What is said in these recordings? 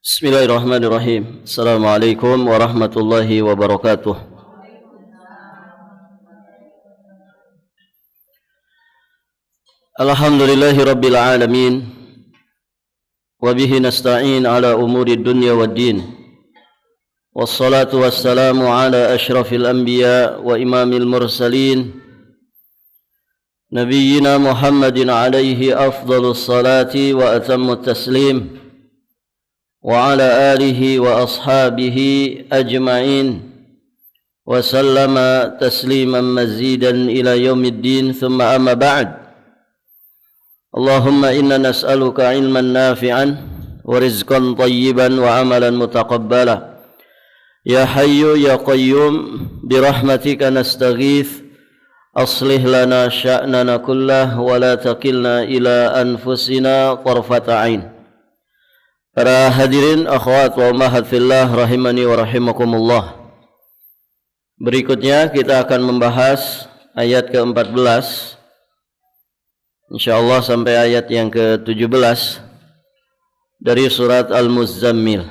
Bismillahirrahmanirrahim. Assalamualaikum warahmatullahi wabarakatuh. Alhamdulillahi rabbil alamin. Wabihi nasta'in ala umuri dunya wad din. Wassalatu wassalamu ala ashrafil anbiya wa imamil mursalin. Nabiyyina Muhammadin alaihi afdalus salati wa atammut taslim. وعلى آله وأصحابه أجمعين وسلم تسليما مزيدا إلى يوم الدين ثم أما بعد اللهم إنا نسألك علما نافعا ورزقا طيبا وعملا متقبلا يا حي يا قيوم برحمتك نستغيث أصلح لنا شأننا كله ولا تكلنا إلى أنفسنا طرفة عين. Para hadirin akhwat wa ummahat fillah rahimani wa rahimakumullah. Berikutnya kita akan membahas ayat ke-14 insyaallah sampai ayat yang ke-17 dari surat Al-Muzammil.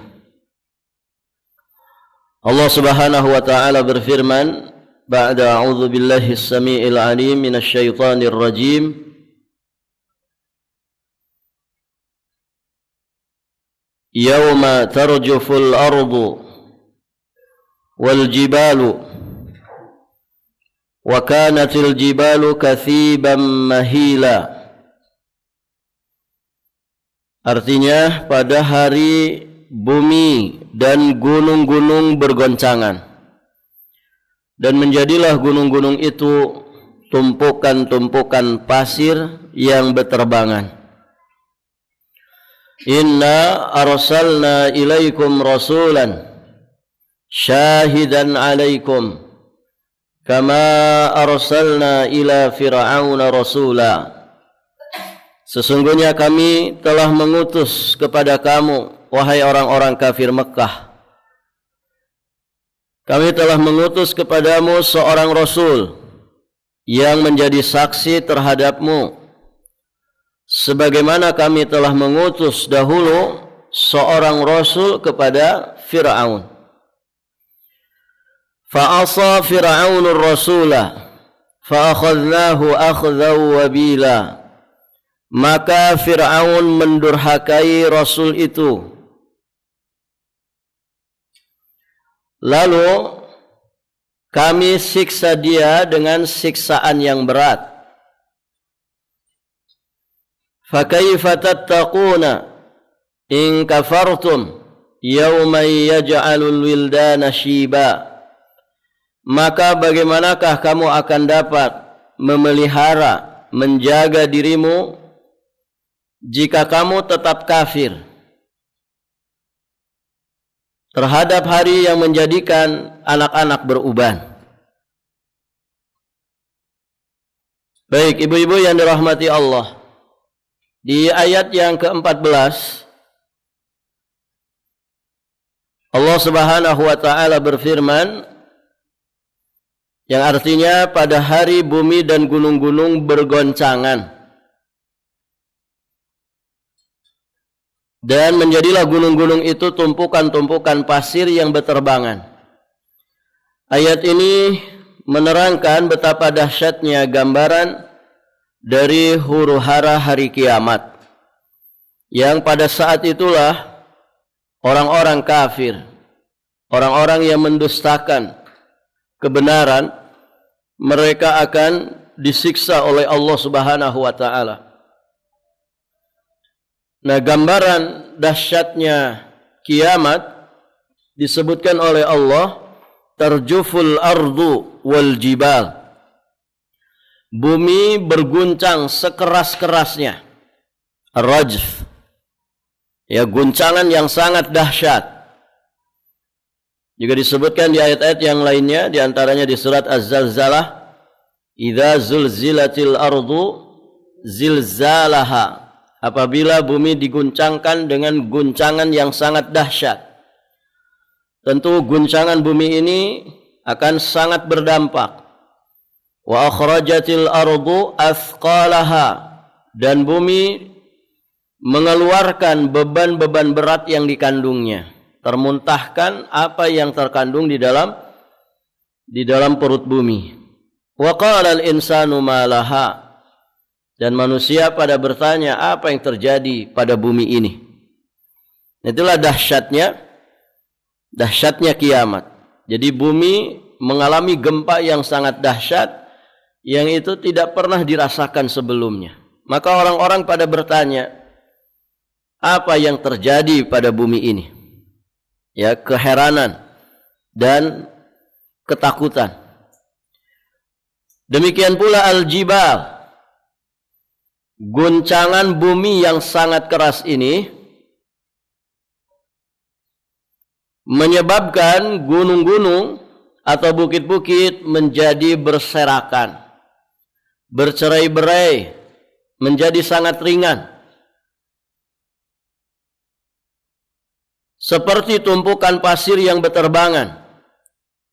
Allah Subhanahu wa taala berfirman, ba'da a'udzu billahi as-sami'il 'alim minasy syaithanir rajim. Yawma tarjuful ardu wal jibalu wa kanatil jibalu kathiban mahila. Artinya pada hari bumi dan gunung-gunung bergoncangan dan menjadilah gunung-gunung itu tumpukan-tumpukan pasir yang berterbangan. Inna arsalna ilaikum rasulan syahidan alaikum kama arsalna ila fir'auna rasula. Sesungguhnya kami telah mengutus kepada kamu, wahai orang-orang kafir Mekah. Kami telah mengutus kepadamu seorang rasul yang menjadi saksi terhadapmu, sebagaimana kami telah mengutus dahulu seorang rasul kepada Fir'aun. Fa'asa Fir'aunur rasulah fa'akhadnahu akhdaw wabila. Maka Fir'aun mendurhakai rasul itu, lalu kami siksa dia dengan siksaan yang berat. Fakaifa tattaquna in kafartum yawman yaj'alul wildana shiba. Maka bagaimanakah kamu akan dapat memelihara, menjaga dirimu jika kamu tetap kafir terhadap hari yang menjadikan anak-anak beruban. Baik ibu-ibu yang dirahmati Allah, di ayat yang ke-14 Allah Subhanahu wa taala berfirman yang artinya pada hari bumi dan gunung-gunung bergoncangan dan menjadilah gunung-gunung itu tumpukan-tumpukan pasir yang berterbangan. Ayat ini menerangkan betapa dahsyatnya gambaran dari huru-hara hari kiamat, yang pada saat itulah orang-orang kafir, orang-orang yang mendustakan kebenaran, mereka akan disiksa oleh Allah Subhanahu wa taala. Nah, gambaran dahsyatnya kiamat disebutkan oleh Allah, tarjuful ardu wal jibal. Bumi berguncang sekeras-kerasnya. Ar-rajf. Ya, guncangan yang sangat dahsyat. Juga disebutkan di ayat-ayat yang lainnya, di antaranya di surat Az-Zalzalah, idza zulzilatil ardu zilzalaha. Apabila bumi diguncangkan dengan guncangan yang sangat dahsyat. Tentu guncangan bumi ini akan sangat berdampak. Wa akhrajatil ardu athqalaha, dan bumi mengeluarkan beban-beban berat yang dikandungnya, termuntahkan apa yang terkandung di dalam perut bumi. Wa qala al-insanu ma laha, dan manusia pada bertanya apa yang terjadi pada bumi ini. Itulah dahsyatnya kiamat. Jadi bumi mengalami gempa yang sangat dahsyat yang itu tidak pernah dirasakan sebelumnya. Maka orang-orang pada bertanya, apa yang terjadi pada bumi ini? Ya, keheranan dan ketakutan. Demikian pula al-jibal, guncangan bumi yang sangat keras ini menyebabkan gunung-gunung atau bukit-bukit menjadi berserakan, bercerai-berai, menjadi sangat ringan. Seperti tumpukan pasir yang berterbangan.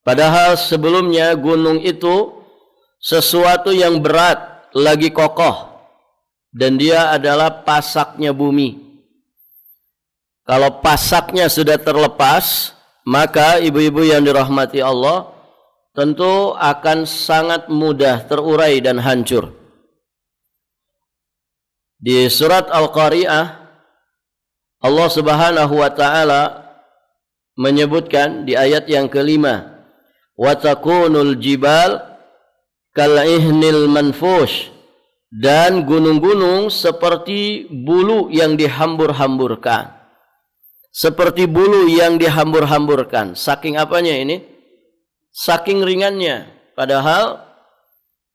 Padahal sebelumnya gunung itu sesuatu yang berat, lagi kokoh, dan dia adalah pasaknya bumi. Kalau pasaknya sudah terlepas, maka ibu-ibu yang dirahmati Allah tentu akan sangat mudah terurai dan hancur. Di surat Al-Qari'ah, Allah Subhanahu wa taala menyebutkan di ayat yang kelima, wa takunul jibal kal'ihnil manfush, dan gunung-gunung seperti bulu yang dihambur-hamburkan. Seperti bulu yang dihambur-hamburkan. Saking apanya ini? Saking ringannya. Padahal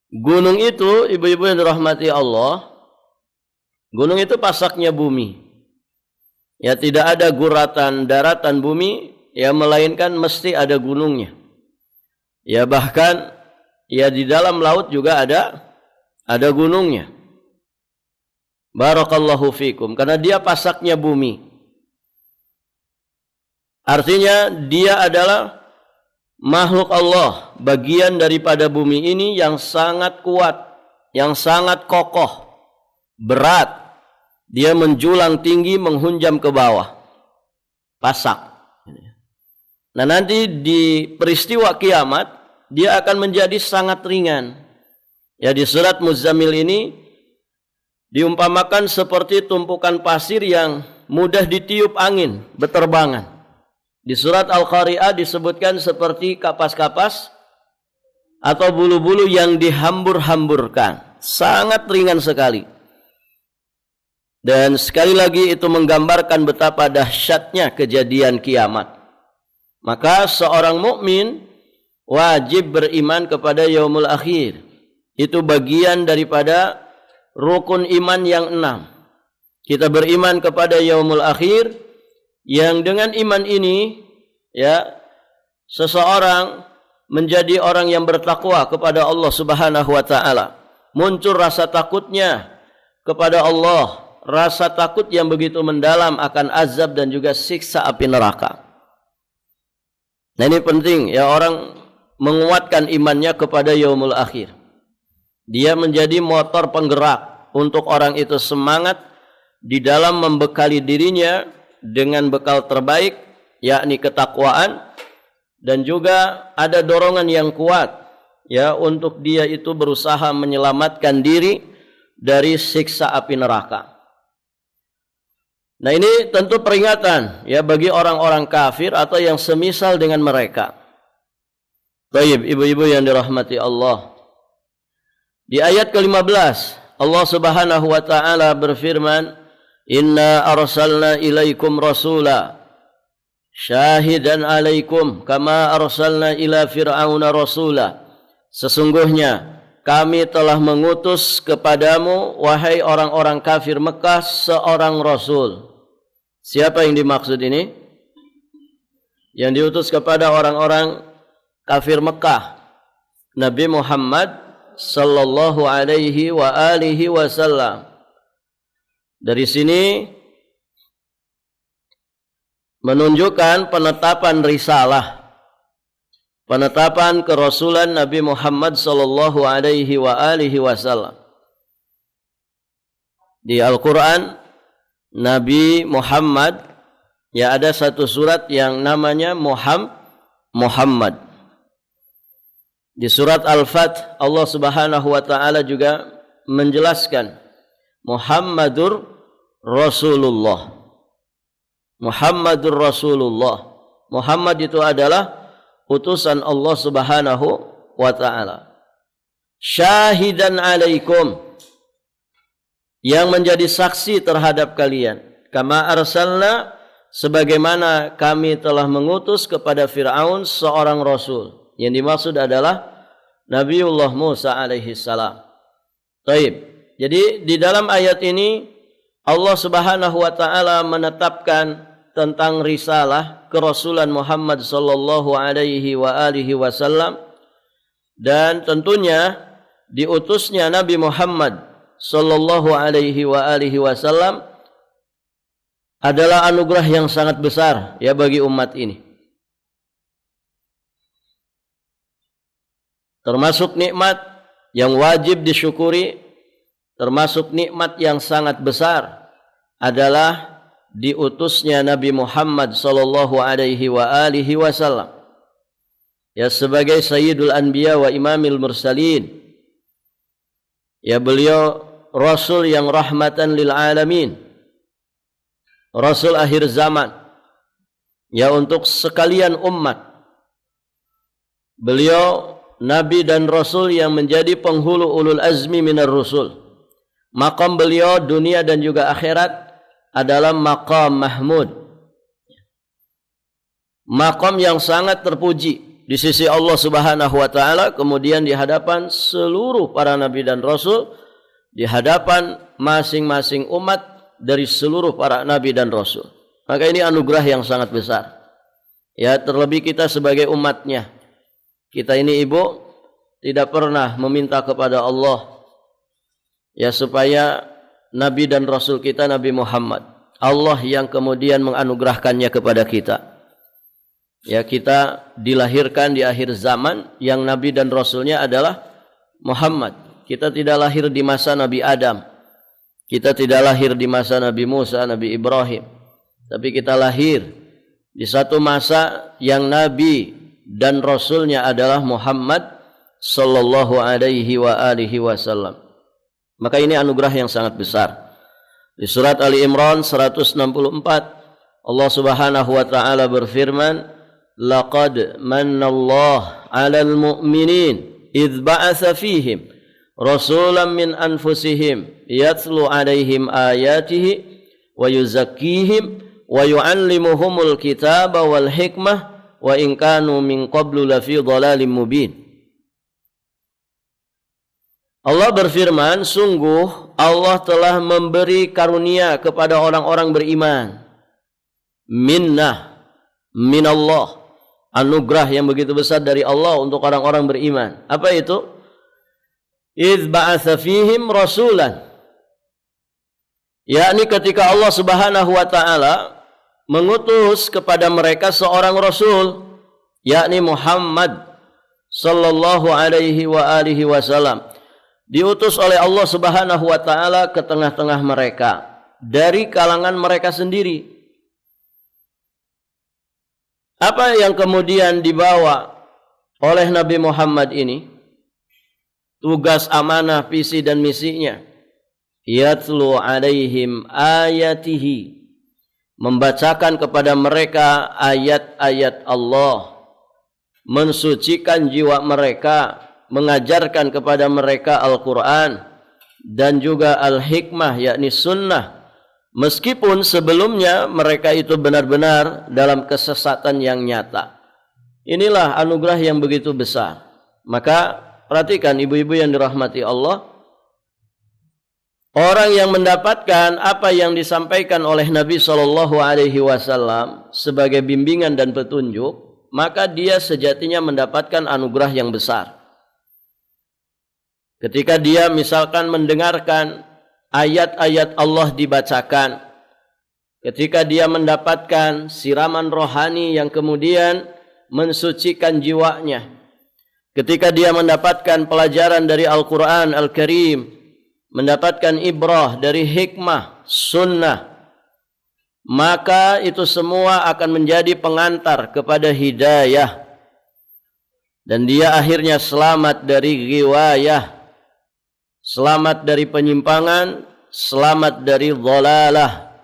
gunung itu, ibu-ibu yang dirahmati Allah, gunung itu pasaknya bumi. Ya, tidak ada guratan daratan bumi, ya, melainkan mesti ada gunungnya. Ya, bahkan ya di dalam laut juga ada gunungnya. Barakallahu fikum, karena dia pasaknya bumi. Artinya dia adalah makhluk Allah, bagian daripada bumi ini yang sangat kuat, yang sangat kokoh, berat. Dia menjulang tinggi, menghunjam ke bawah. Pasak. Nah, nanti di peristiwa kiamat dia akan menjadi sangat ringan. Ya, di surat Muzammil ini diumpamakan seperti tumpukan pasir yang mudah ditiup angin, berterbangan. Di surat Al-Qari'ah disebutkan seperti kapas-kapas atau bulu-bulu yang dihambur-hamburkan. Sangat ringan sekali. Dan sekali lagi itu menggambarkan betapa dahsyatnya kejadian kiamat. Maka seorang mukmin wajib beriman kepada yaumul akhir. Itu bagian daripada rukun iman yang 6. Kita beriman kepada yaumul akhir, yang dengan iman ini, ya, seseorang menjadi orang yang bertakwa kepada Allah Subhanahu wa taala. Muncul rasa takutnya kepada Allah, rasa takut yang begitu mendalam akan azab dan juga siksa api neraka. Nah, ini penting ya, orang menguatkan imannya kepada yaumul akhir. Dia menjadi motor penggerak untuk orang itu semangat di dalam membekali dirinya dengan bekal terbaik, yakni ketakwaan, dan juga ada dorongan yang kuat ya untuk dia itu berusaha menyelamatkan diri dari siksa api neraka. Nah, ini tentu peringatan ya bagi orang-orang kafir atau yang semisal dengan mereka. Baik, ibu-ibu yang dirahmati Allah. Di ayat ke-15 Allah Subhanahu wa taala berfirman, "Inna arsalna ilaikum rasula syahidan alaikum kama arsalna ila fir'auna rasula." Sesungguhnya kami telah mengutus kepadamu wahai orang-orang kafir Mekah seorang rasul. Siapa yang dimaksud ini? Yang diutus kepada orang-orang kafir Mekah, Nabi Muhammad sallallahu alaihi wa alihi wasallam. Dari sini menunjukkan penetapan risalah, penetapan kerasulan Nabi Muhammad sallallahu alaihi wa alihi wasallam. Di Al-Quran Nabi Muhammad, ya ada satu surat yang namanya Muhammad. Di surat Al-Fath Allah Subhanahu wa taala juga menjelaskan Muhammadur Rasulullah. Muhammadur Rasulullah. Muhammad itu adalah utusan Allah Subhanahu wa taala. Syahidan alaikum, yang menjadi saksi terhadap kalian. Kama arsalna, sebagaimana kami telah mengutus kepada Fir'aun seorang rasul. Yang dimaksud adalah Nabiullah Musa alaihi salam. Taib. Jadi di dalam ayat ini Allah Subhanahu wa taala menetapkan tentang risalah kerasulan Muhammad sallallahu alaihi wa alihi wasallam, dan tentunya diutusnya Nabi Muhammad sallallahu alaihi wa alihi wasallam adalah anugerah yang sangat besar ya bagi umat ini. Termasuk nikmat yang wajib disyukuri, termasuk nikmat yang sangat besar adalah diutusnya Nabi Muhammad sallallahu alaihi wa alihi wasallam ya sebagai sayyidul anbiya wa imamil mursalin. Ya beliau rasul yang rahmatan lil alamin, rasul akhir zaman ya untuk sekalian umat. Beliau nabi dan rasul yang menjadi penghulu ulul azmi minar rusul. Maqam beliau dunia dan juga akhirat adalah maqam mahmud, maqam yang sangat terpuji di sisi Allah Subhanahu wa taala, kemudian di hadapan seluruh para nabi dan rasul, di hadapan masing-masing umat dari seluruh para nabi dan rasul. Maka ini anugerah yang sangat besar. Ya, terlebih kita sebagai umatnya. Kita ini ibu tidak pernah meminta kepada Allah ya supaya Nabi dan Rasul kita Nabi Muhammad, Allah yang kemudian menganugerahkannya kepada kita. Ya, kita dilahirkan di akhir zaman yang Nabi dan Rasulnya adalah Muhammad. Kita tidak lahir di masa Nabi Adam, kita tidak lahir di masa Nabi Musa, Nabi Ibrahim, tapi kita lahir di satu masa yang Nabi dan Rasulnya adalah Muhammad sallallahu alaihi wa alihi wasallam. Maka ini anugerah yang sangat besar. Di surat Ali Imran 164 Allah Subhanahu wa taala berfirman, laqad manallahu 'alal mu'minin idz ba'atsa fihim rasulan min anfusihim yatlu 'alaihim ayatihi wa yuzakkihim wa yu'allimuhumul kitaba wal hikmah wa in kanu min qablu lafi dhalalim mubin. Allah berfirman, sungguh Allah telah memberi karunia kepada orang-orang beriman. Minnah, minallah, anugerah yang begitu besar dari Allah untuk orang-orang beriman. Apa itu? Idz ba'atsa fihim rasulan. Yakni ketika Allah Subhanahu wa taala mengutus kepada mereka seorang rasul, yakni Muhammad sallallahu alaihi wa alihi wasallam. Diutus oleh Allah Subhanahu wa taala ke tengah-tengah mereka dari kalangan mereka sendiri. Apa yang kemudian dibawa oleh Nabi Muhammad ini? Tugas, amanah, visi dan misinya. Yatlu alaihim ayatihi, membacakan kepada mereka ayat-ayat Allah, mensucikan jiwa mereka, mengajarkan kepada mereka Al-Quran dan juga Al-Hikmah yakni sunnah, meskipun sebelumnya mereka itu benar-benar dalam kesesatan yang nyata. Inilah anugerah yang begitu besar. Maka perhatikan ibu-ibu yang dirahmati Allah, orang yang mendapatkan apa yang disampaikan oleh Nabi SAW sebagai bimbingan dan petunjuk, maka dia sejatinya mendapatkan anugerah yang besar. Ketika dia misalkan mendengarkan ayat-ayat Allah dibacakan, ketika dia mendapatkan siraman rohani yang kemudian mensucikan jiwanya, ketika dia mendapatkan pelajaran dari Al-Quran Al-Karim, mendapatkan ibrah dari hikmah, sunnah, maka itu semua akan menjadi pengantar kepada hidayah, dan dia akhirnya selamat dari ghiwayah, selamat dari penyimpangan, selamat dari dhalalah,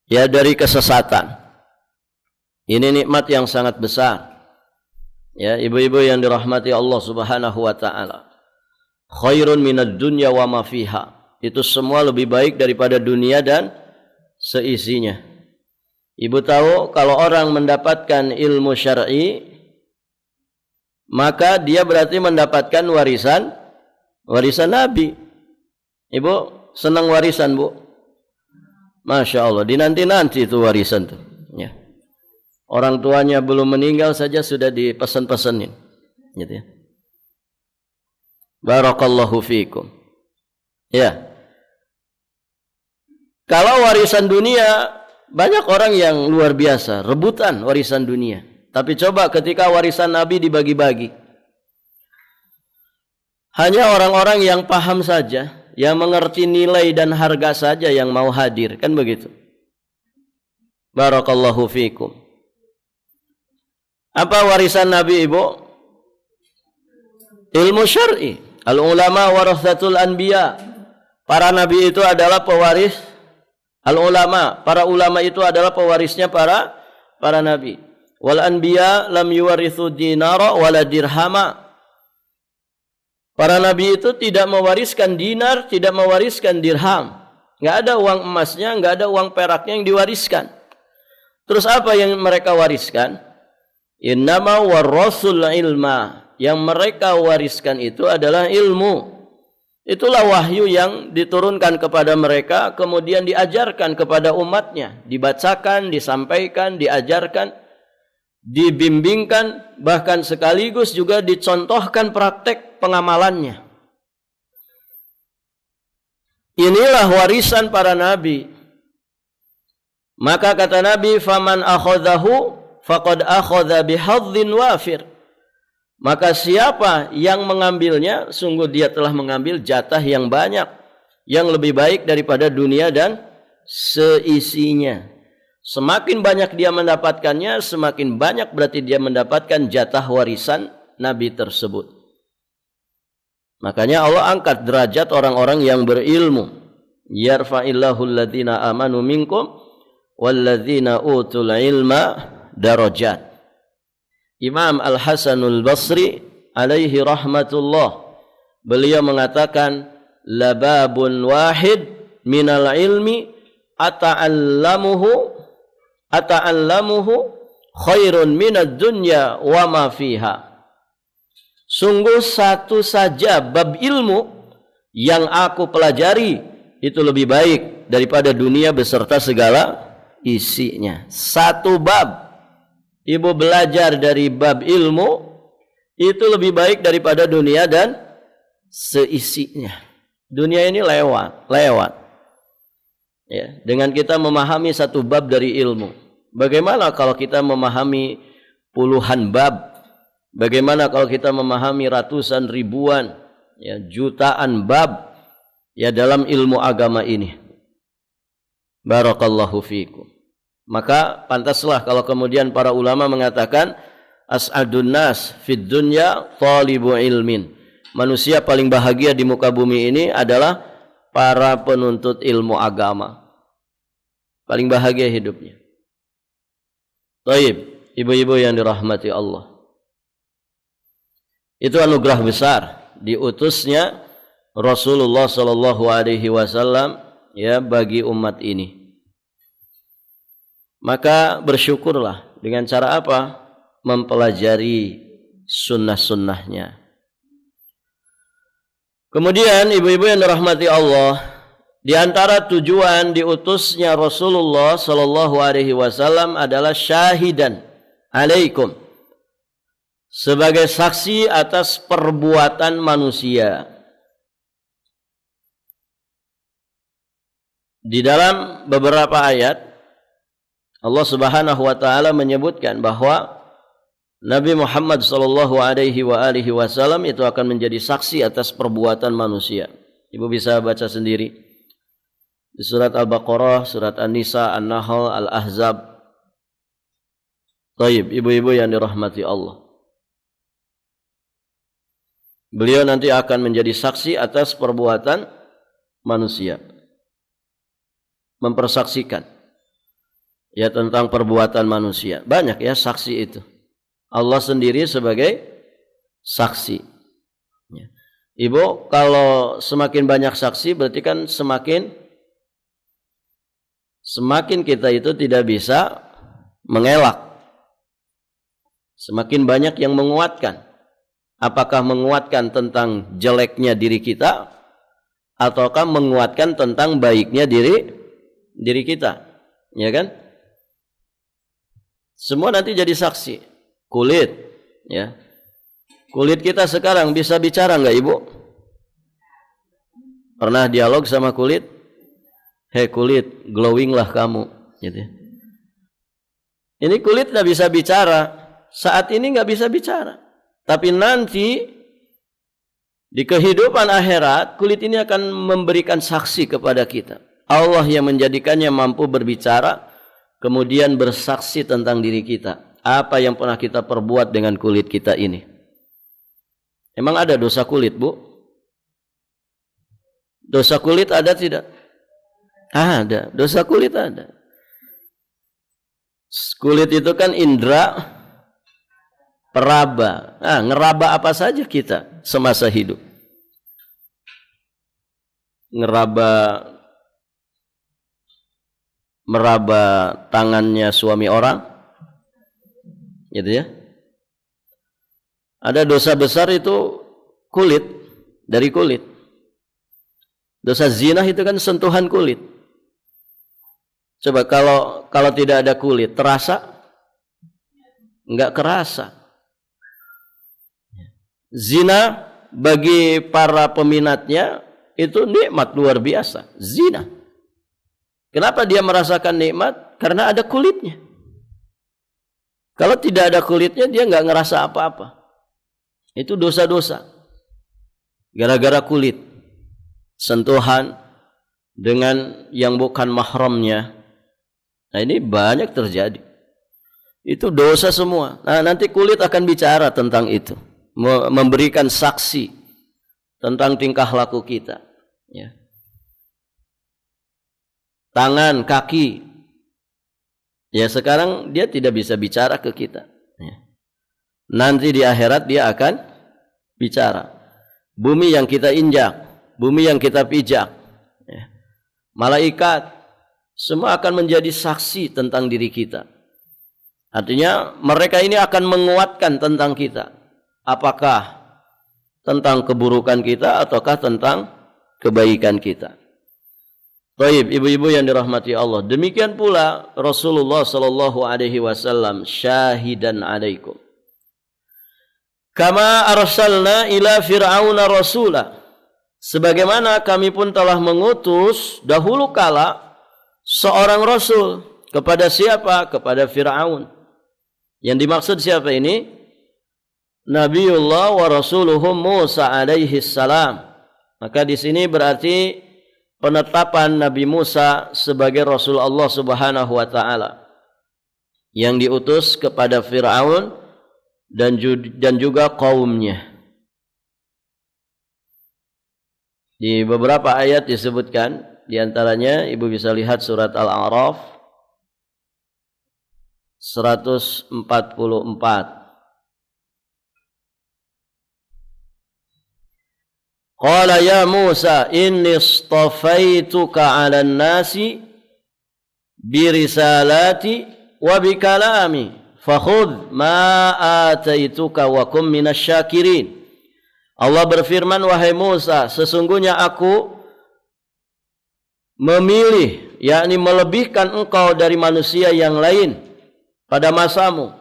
ya, dari kesesatan. Ini nikmat yang sangat besar. Ya, ibu-ibu yang dirahmati Allah Subhanahu wa taala. Khairun minad dunya wa ma fiha. Itu semua lebih baik daripada dunia dan seisinya. Ibu tahu kalau orang mendapatkan ilmu syar'i, maka dia berarti mendapatkan warisan Nabi. Ibu senang warisan, Bu? Masya Allah, dinanti-nanti itu warisan tuh. Ya. Orang tuanya belum meninggal saja sudah dipesan-pesanin. Gitu ya. Barakallahu fiikum. Ya. Kalau warisan dunia, banyak orang yang luar biasa, rebutan warisan dunia. Tapi coba ketika warisan Nabi dibagi-bagi, hanya orang-orang yang paham saja, yang mengerti nilai dan harga saja yang mau hadir, kan begitu. Barakallahu fiikum. Apa warisan Nabi, Ibu? Ilmu syar'i. Al-ulama warathatul anbiya. Para nabi itu adalah pewaris al-ulama. Para ulama itu adalah pewarisnya para nabi. Wal anbiya lam yuwarithu dinara wala dirhama. Para nabi itu tidak mewariskan dinar, tidak mewariskan dirham. Enggak ada uang emasnya, enggak ada uang peraknya yang diwariskan. Terus apa yang mereka wariskan? Innama warasul ilma. Yang mereka wariskan itu adalah ilmu. Itulah wahyu yang diturunkan kepada mereka, kemudian diajarkan kepada umatnya, dibacakan, disampaikan, diajarkan, dibimbingkan, bahkan sekaligus juga dicontohkan praktek pengamalannya. Inilah warisan para nabi. Maka kata Nabi, faman akhadhahu faqad akhadha bihadzin wafir. Maka siapa yang mengambilnya, sungguh dia telah mengambil jatah yang banyak, yang lebih baik daripada dunia dan seisinya. Semakin banyak dia mendapatkannya, semakin banyak berarti dia mendapatkan jatah warisan Nabi tersebut. Makanya Allah angkat derajat orang-orang yang berilmu. Yarfa'illahu alladhina amanu minkum walladhina utul ilma darajat. Imam Al-Hasanul Basri alaihi rahmatullah, beliau mengatakan, lababun wahid minal ilmi ata'allamuhu khairun minad dunya wa ma fiha. Sungguh satu saja bab ilmu yang aku pelajari itu lebih baik daripada dunia beserta segala isinya. Satu bab Ibu belajar dari bab ilmu itu lebih baik daripada dunia dan seisinya. Dunia ini lewat. Ya, dengan kita memahami satu bab dari ilmu. Bagaimana kalau kita memahami puluhan bab? Bagaimana kalau kita memahami ratusan ribuan, ya, jutaan bab ya dalam ilmu agama ini? Barakallahu fiikum. Maka pantaslah kalau kemudian para ulama mengatakan as'adun nas fid dunya thalibu ilmin. Manusia paling bahagia di muka bumi ini adalah para penuntut ilmu agama. Paling bahagia hidupnya. Baik, ibu-ibu yang dirahmati Allah. Itu anugerah besar diutusnya Rasulullah sallallahu alaihi wasallam ya bagi umat ini. Maka bersyukurlah dengan cara apa? Mempelajari sunnah-sunnahnya. Kemudian ibu-ibu yang dirahmati Allah, di antara tujuan diutusnya Rasulullah sallallahu alaihi wasallam adalah syahidan alaikum, sebagai saksi atas perbuatan manusia. Di dalam beberapa ayat Allah Subhanahu wa taala menyebutkan bahwa Nabi Muhammad sallallahu alaihi wasallam itu akan menjadi saksi atas perbuatan manusia. Ibu bisa baca sendiri. Di surat Al-Baqarah, surat An-Nisa, An-Nahl, Al-Ahzab. Taib, ibu-ibu yang dirahmati Allah. Beliau nanti akan menjadi saksi atas perbuatan manusia. Mempersaksikan ya tentang perbuatan manusia. Banyak ya saksi itu. Allah sendiri sebagai saksi. Ya. Ibu, kalau semakin banyak saksi berarti kan semakin kita itu tidak bisa mengelak. Semakin banyak yang menguatkan. Apakah menguatkan tentang jeleknya diri kita ataukah menguatkan tentang baiknya diri kita? Ya kan? Semua nanti jadi saksi. Kulit, ya. Kulit kita sekarang bisa bicara enggak, Ibu? Pernah dialog sama kulit? Hei kulit, glowing lah kamu, gitu. Ini kulit enggak bisa bicara. Saat ini enggak bisa bicara. Tapi nanti di kehidupan akhirat, kulit ini akan memberikan saksi kepada kita. Allah yang menjadikannya mampu berbicara, kemudian bersaksi tentang diri kita. Apa yang pernah kita perbuat dengan kulit kita ini. Emang ada dosa kulit, Bu? Dosa kulit ada tidak? Ada. Dosa kulit ada. Kulit itu kan indera peraba. Ngeraba apa saja kita semasa hidup. Meraba tangannya suami orang, gitu ya. Ada dosa besar itu kulit, dari kulit. Dosa zina itu kan sentuhan kulit. Coba kalau tidak ada kulit, terasa? Enggak kerasa. Zina bagi para peminatnya itu nikmat luar biasa. Zina. Kenapa dia merasakan nikmat? Karena ada kulitnya. Kalau tidak ada kulitnya dia enggak ngerasa apa-apa. Itu dosa-dosa. Gara-gara kulit. Sentuhan dengan yang bukan mahramnya. Nah ini banyak terjadi. Itu dosa semua. Nah nanti kulit akan bicara tentang itu. Memberikan saksi tentang tingkah laku kita. Ya. Tangan, kaki. Ya sekarang dia tidak bisa bicara ke kita. Ya. Nanti di akhirat dia akan bicara. Bumi yang kita injak, bumi yang kita pijak. Ya. Malaikat, semua akan menjadi saksi tentang diri kita. Artinya mereka ini akan menguatkan tentang kita. Apakah tentang keburukan kita ataukah tentang kebaikan kita. Baik, ibu-ibu yang dirahmati Allah. Demikian pula Rasulullah sallallahu alaihi wasallam syahidan alaikum. Kama arsalna ila fir'auna rasula. Sebagaimana kami pun telah mengutus dahulu kala seorang rasul kepada siapa? Kepada Fir'aun. Yang dimaksud siapa ini? Nabiullah wa rasuluhu Musa alaihi salam. Maka di sini berarti penetapan Nabi Musa sebagai Rasul Allah Subhanahu wa taala yang diutus kepada Fir'aun dan juga kaumnya. Di beberapa ayat disebutkan, di antaranya ibu bisa lihat surat Al-A'raf 144. Qala ya Musa inni istafaituka 'alan nasi bi risalati wa bi kalami fakhudh ma ataituka wa kum minasy syakirin. Allah berfirman, wahai Musa, sesungguhnya aku memilih, yakni melebihkan engkau dari manusia yang lain pada masamu.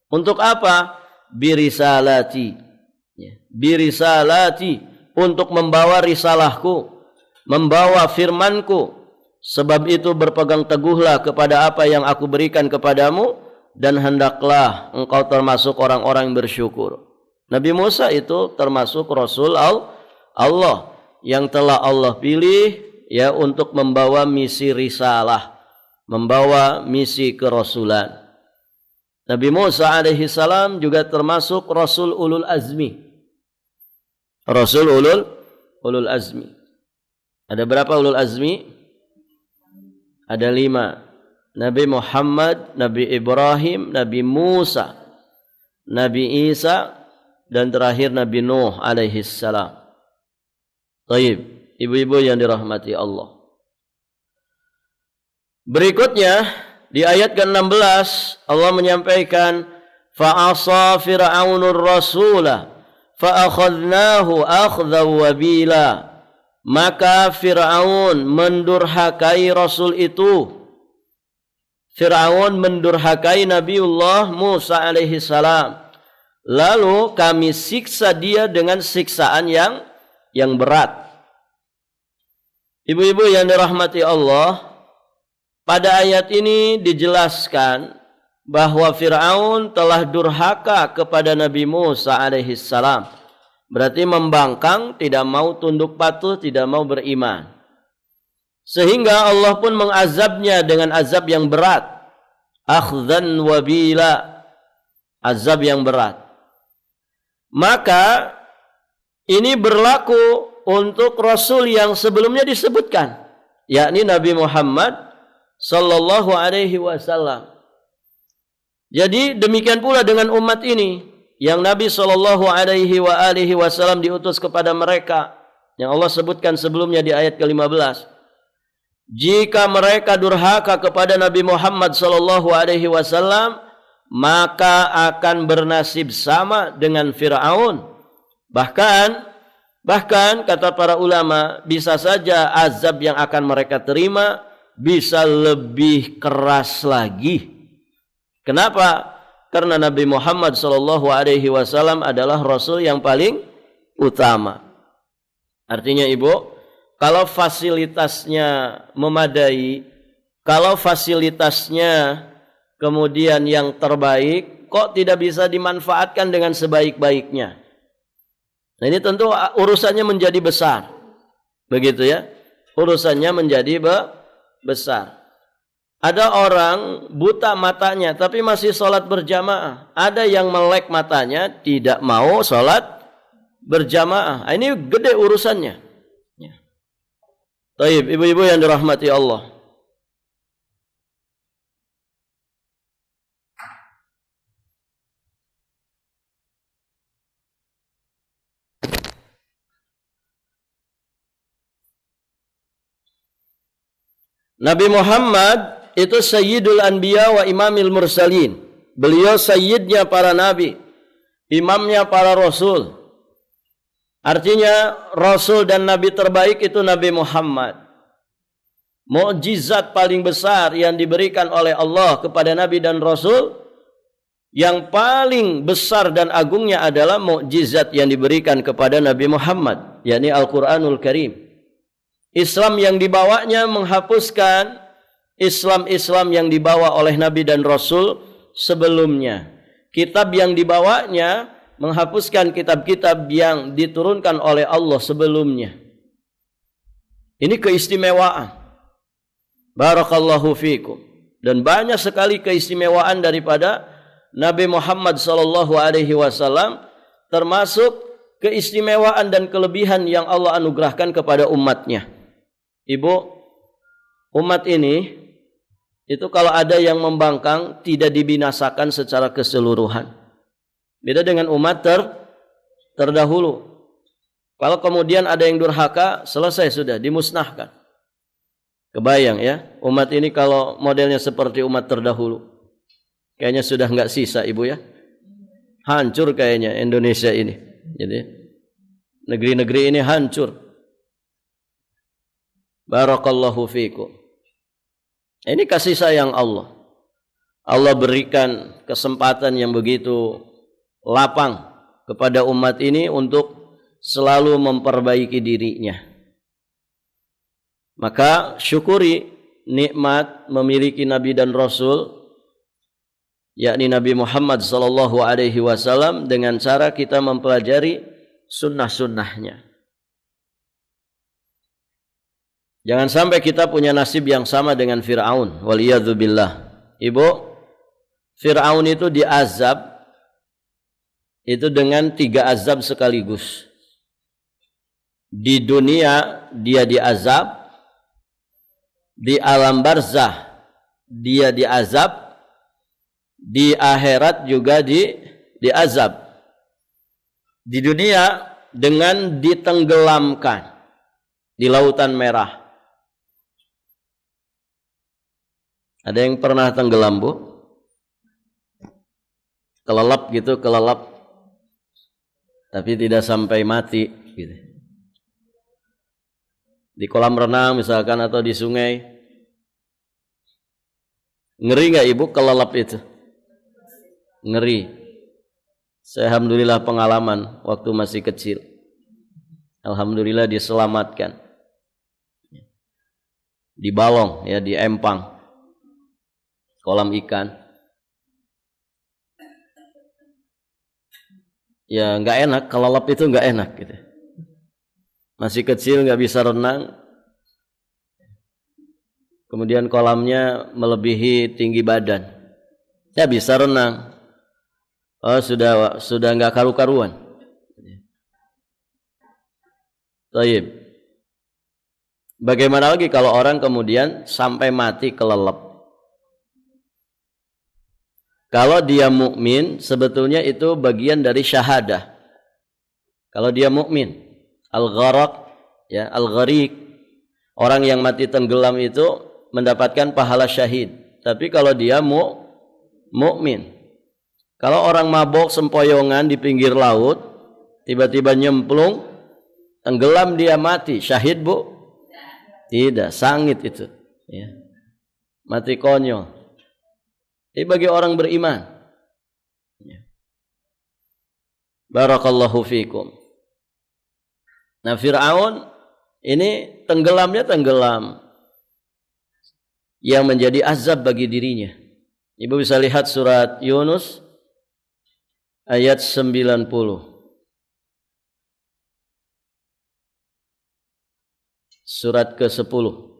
Untuk apa? Birisalati. Birisalati, untuk membawa risalahku, membawa firmanku. Sebab itu berpegang teguhlah kepada apa yang aku berikan kepadamu, dan hendaklah engkau termasuk orang-orang yang bersyukur. Nabi Musa itu termasuk Rasul Allah yang telah Allah pilih, ya untuk membawa misi risalah, membawa misi kerasulan. Nabi Musa alaihi salam juga termasuk Rasul ulul azmi. Rasul ulul azmi. Ada berapa ulul azmi? Ada 5. Nabi Muhammad, Nabi Ibrahim, Nabi Musa, Nabi Isa, dan terakhir Nabi Nuh alaihi salam. Taib, ibu-ibu yang dirahmati Allah. Berikutnya di ayat ke-16 Allah menyampaikan fa'asa fir'aunur rasula fa'akhadnahu akhdan wabila. Maka Fir'aun mendurhakai Rasul itu. Fir'aun mendurhakai Nabiullah Musa alaihi salam. Lalu kami siksa dia dengan siksaan yang berat. Ibu-ibu yang dirahmati Allah, pada ayat ini dijelaskan bahwa Fir'aun telah durhaka kepada Nabi Musa alaihi salam. Berarti membangkang, tidak mau tunduk patuh, tidak mau beriman. Sehingga Allah pun mengazabnya dengan azab yang berat. Akhzan wabila. Azab yang berat. Maka ini berlaku untuk Rasul yang sebelumnya disebutkan. Yakni Nabi Muhammad sallallahu alaihi wasallam. Jadi demikian pula dengan umat ini. Yang Nabi sallallahu alaihi wasallam diutus kepada mereka. Yang Allah sebutkan sebelumnya di ayat ke-15. Jika mereka durhaka kepada Nabi Muhammad sallallahu alaihi wasallam, maka akan bernasib sama dengan Fir'aun. Bahkan kata para ulama, bisa saja azab yang akan mereka terima bisa lebih keras lagi. Kenapa? Karena Nabi Muhammad SAW adalah Rasul yang paling utama. Artinya ibu, kalau fasilitasnya memadai, kalau fasilitasnya kemudian yang terbaik, kok tidak bisa dimanfaatkan dengan sebaik-baiknya? Nah ini tentu urusannya menjadi besar. Begitu ya. Urusannya menjadi besar. Ada orang buta matanya tapi masih sholat berjamaah. Ada yang melek matanya tidak mau sholat berjamaah. Ini gede urusannya. Taib, ibu-ibu yang dirahmati Allah. Nabi Muhammad itu Sayyidul Anbiya wa Imamil Mursalin. Beliau sayyidnya para nabi, imamnya para rasul. Artinya rasul dan nabi terbaik itu Nabi Muhammad. Mukjizat paling besar yang diberikan oleh Allah kepada nabi dan rasul, yang paling besar dan agungnya adalah mukjizat yang diberikan kepada Nabi Muhammad, yakni Al-Qur'anul Karim. Islam yang dibawanya menghapuskan Islam yang dibawa oleh Nabi dan Rasul sebelumnya. Kitab yang dibawanya menghapuskan kitab-kitab yang diturunkan oleh Allah sebelumnya. Ini keistimewaan. Barakallahu fikum. Dan banyak sekali keistimewaan daripada Nabi Muhammad SAW, termasuk keistimewaan dan kelebihan yang Allah anugerahkan kepada umatnya. Ibu, umat ini itu kalau ada yang membangkang tidak dibinasakan secara keseluruhan. Beda dengan umat terdahulu. Kalau kemudian ada yang durhaka, selesai sudah, dimusnahkan. Kebayang ya, umat ini kalau modelnya seperti umat terdahulu, kayaknya sudah enggak sisa ibu ya. Hancur kayaknya Indonesia ini. Jadi negeri-negeri ini hancur. Barakallahu fikum. Ini kasih sayang Allah. Allah berikan kesempatan yang begitu lapang kepada umat ini untuk selalu memperbaiki dirinya. Maka syukuri nikmat memiliki Nabi dan Rasul, yakni Nabi Muhammad SAW, dengan cara kita mempelajari sunnah-sunnahnya. Jangan sampai kita punya nasib yang sama dengan Fir'aun. Waliyadzubillah. Ibu, Fir'aun itu diazab itu dengan 3 azab sekaligus. Di dunia dia diazab, di alam barzah dia diazab, di akhirat juga diazab. Di dunia dengan ditenggelamkan di lautan merah. Ada yang pernah tenggelam, Bu? Kelelap gitu, kelelap. Tapi tidak sampai mati gitu. Di kolam renang misalkan atau di sungai. Ngeri nggak Ibu kelelap itu? Ngeri. Saya alhamdulillah pengalaman waktu masih kecil. Alhamdulillah diselamatkan. Di Balong ya, di Empang. Kolam ikan. Ya nggak enak, kelelap itu nggak enak gitu. Masih kecil nggak bisa renang. Kemudian kolamnya melebihi tinggi badan. Ya bisa renang. Oh sudah nggak karu-karuan. Taib. Bagaimana lagi kalau orang kemudian sampai mati kelelap? Kalau dia mukmin, sebetulnya itu bagian dari syahadah. Kalau dia mukmin, al-gharaq, ya, al-ghariq, orang yang mati tenggelam itu mendapatkan pahala syahid. Tapi kalau dia mukmin, kalau orang mabok sempoyongan di pinggir laut, tiba-tiba nyemplung, tenggelam dia mati, syahid Bu? Tidak, sangit itu. Ya. Mati konyol. Ini bagi orang beriman. Barakallahu fikum. Nah Fir'aun ini tenggelamnya tenggelam yang menjadi azab bagi dirinya. Ibu bisa lihat surat Yunus ayat 90. Surat ke-10.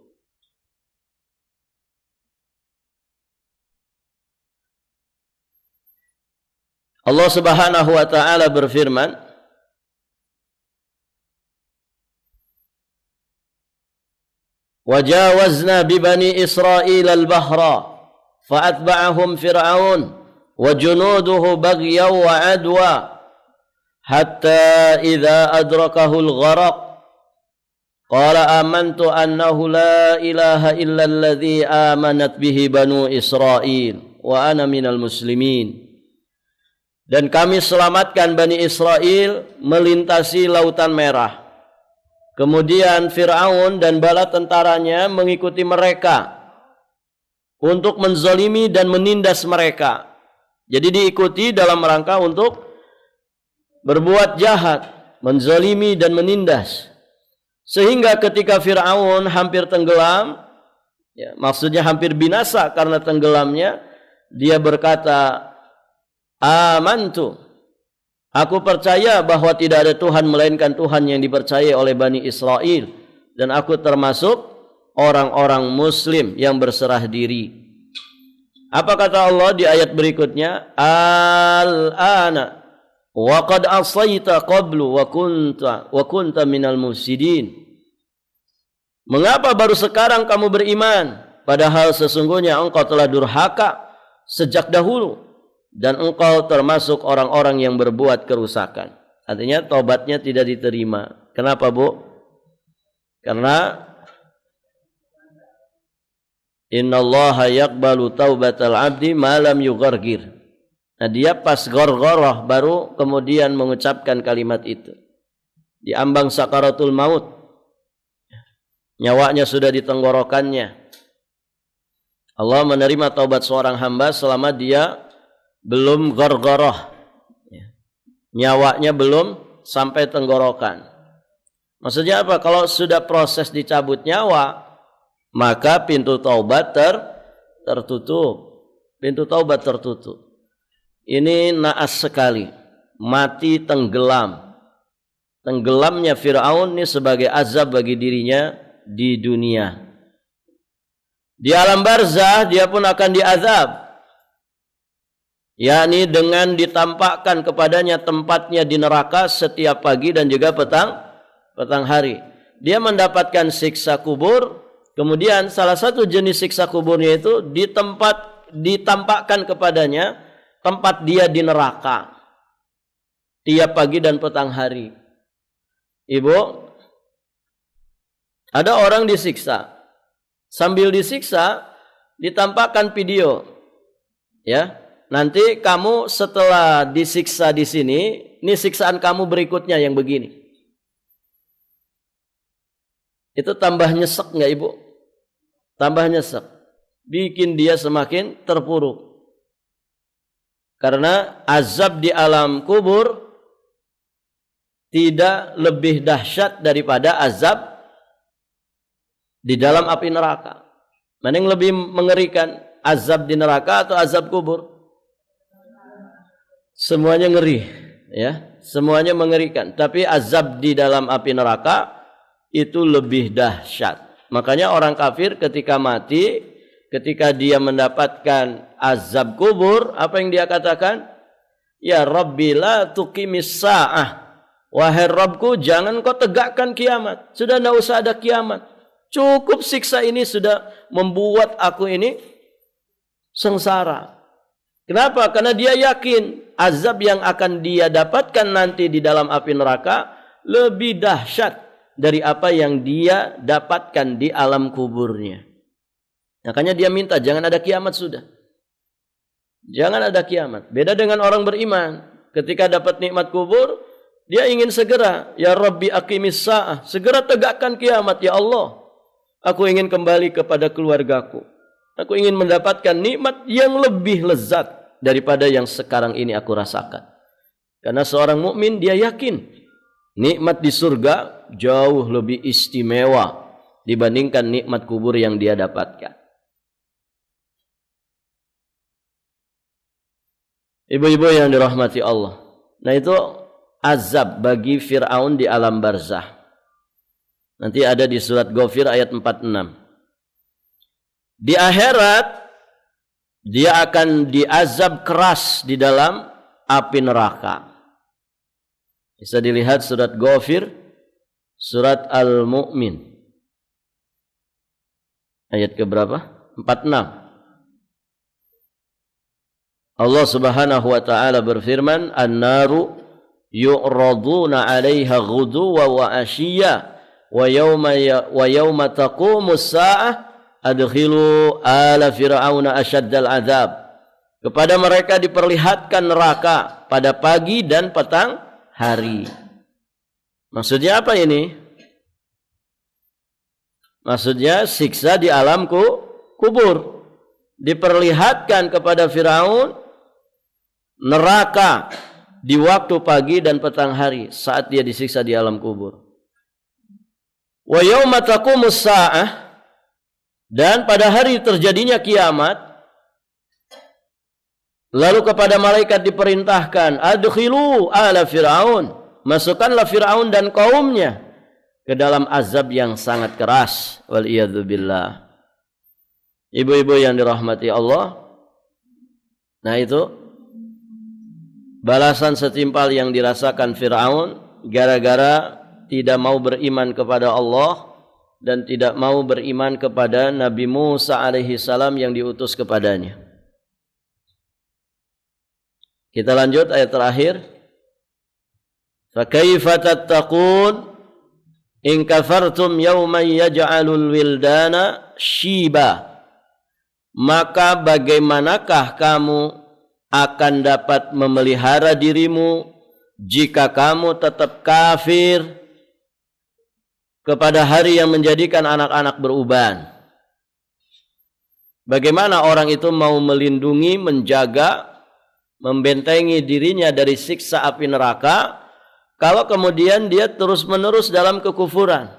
Allah Subhanahu wa taala berfirman, "Wajawazna bi bani Israil al-bahra fa'atba'ahum Fir'aun wa junuduhu baghyan wa adwa hatta idza adrakahu al-gharaq qala amantu annahu la ilaha illa alladhi amanat bihi banu Israil wa ana minal muslimin." Dan kami selamatkan Bani Israel melintasi Lautan Merah. Kemudian Fir'aun dan bala tentaranya mengikuti mereka untuk menzalimi dan menindas mereka. Jadi diikuti dalam rangka untuk berbuat jahat, menzalimi dan menindas. Sehingga ketika Fir'aun hampir tenggelam, ya, maksudnya hampir binasa karena tenggelamnya, dia berkata, "Amantu, aku percaya bahwa tidak ada Tuhan melainkan Tuhan yang dipercayai oleh Bani Israel, dan aku termasuk orang-orang muslim yang berserah diri." Apa kata Allah di ayat berikutnya? "Al-ana wa qad asaita qablu wa kunta minal mufsidin." Mengapa baru sekarang kamu beriman, padahal sesungguhnya engkau telah durhaka sejak dahulu dan engkau termasuk orang-orang yang berbuat kerusakan. Artinya taubatnya tidak diterima. Kenapa Bu? Karena innallaha yaqbalu taubatal abdi ma lam yughargir. Nah dia pas ghargharah baru kemudian mengucapkan kalimat itu. Di ambang sakaratul maut. Nyawanya sudah di tenggorokannya. Allah menerima taubat seorang hamba selama dia belum ghargharah, nyawanya belum sampai tenggorokan. Maksudnya apa? Kalau sudah proses dicabut nyawa, maka pintu taubat tertutup. Pintu taubat tertutup. Ini naas sekali. Mati tenggelam. Tenggelamnya Fir'aun ini sebagai azab bagi dirinya di dunia. Di alam barzah dia pun akan diazab, yakni dengan ditampakkan kepadanya tempatnya di neraka setiap pagi dan juga petang hari. Dia mendapatkan siksa kubur, kemudian salah satu jenis siksa kuburnya itu ditampakkan kepadanya tempat dia di neraka tiap pagi dan petang hari. Ibu, ada orang disiksa. Sambil disiksa ditampakkan video. Ya. Nanti kamu setelah disiksa di sini, ini siksaan kamu berikutnya yang begini. Itu tambah nyesek enggak, Ibu? Tambah nyesek. Bikin dia semakin terpuruk. Karena azab di alam kubur tidak lebih dahsyat daripada azab di dalam api neraka. Mana yang lebih mengerikan? Azab di neraka atau azab kubur? Semuanya ngeri, ya. Semuanya mengerikan. Tapi azab di dalam api neraka itu lebih dahsyat. Makanya orang kafir ketika mati, ketika dia mendapatkan azab kubur, apa yang dia katakan? Ya Rabbi la tuqimis sa'ah. Wahai Rabbku, jangan kau tegakkan kiamat. Sudah tidak usah ada kiamat. Cukup siksa ini sudah membuat aku ini sengsara. Kenapa? Karena dia yakin azab yang akan dia dapatkan nanti di dalam api neraka lebih dahsyat dari apa yang dia dapatkan di alam kuburnya. Makanya dia minta jangan ada kiamat sudah. Jangan ada kiamat. Beda dengan orang beriman. Ketika dapat nikmat kubur, dia ingin segera, ya Rabbi aqimis sa'ah, segera tegakkan kiamat ya Allah. Aku ingin kembali kepada keluargaku. Aku ingin mendapatkan nikmat yang lebih lezat daripada yang sekarang ini aku rasakan. Karena seorang mukmin dia yakin nikmat di surga jauh lebih istimewa dibandingkan nikmat kubur yang dia dapatkan. Ibu-ibu yang dirahmati Allah. Nah itu azab bagi Fir'aun di alam barzah. Nanti ada di surat Ghafir ayat 46. Di akhirat dia akan diazab keras di dalam api neraka. Bisa dilihat surat Ghafir, surat Al-Mu'min. Ayat keberapa? 46. Allah Subhanahu wa taala berfirman, "An-naru yu'raduna 'alaiha ghuduwan wa 'ashiyya wa yawma taqumus sa'ah adkhilu ala fir'auna asyaddal 'adzab." Kepada mereka diperlihatkan neraka pada pagi dan petang hari. Maksudnya apa ini? Maksudnya siksa di alam kubur. Diperlihatkan kepada Firaun neraka di waktu pagi dan petang hari saat dia disiksa di alam kubur. Wa yauma taqumus sa'ah, dan pada hari terjadinya kiamat, lalu kepada malaikat diperintahkan, adkhilu ala Fir'aun, masukkanlah Fir'aun dan kaumnya ke dalam azab yang sangat keras. Wal iyadzu billah. Ibu-ibu yang dirahmati Allah, nah itu balasan setimpal yang dirasakan Fir'aun gara-gara tidak mau beriman kepada Allah dan tidak mau beriman kepada Nabi Musa alaihi salam yang diutus kepadanya. Kita lanjut ayat terakhir. Fa kaifa tattaqun in kafartum yawman yaj'alul wildana shiba. Maka bagaimanakah kamu akan dapat memelihara dirimu jika kamu tetap kafir kepada hari yang menjadikan anak-anak beruban? Bagaimana orang itu mau melindungi, menjaga, membentengi dirinya dari siksa api neraka kalau kemudian dia terus-menerus dalam kekufuran?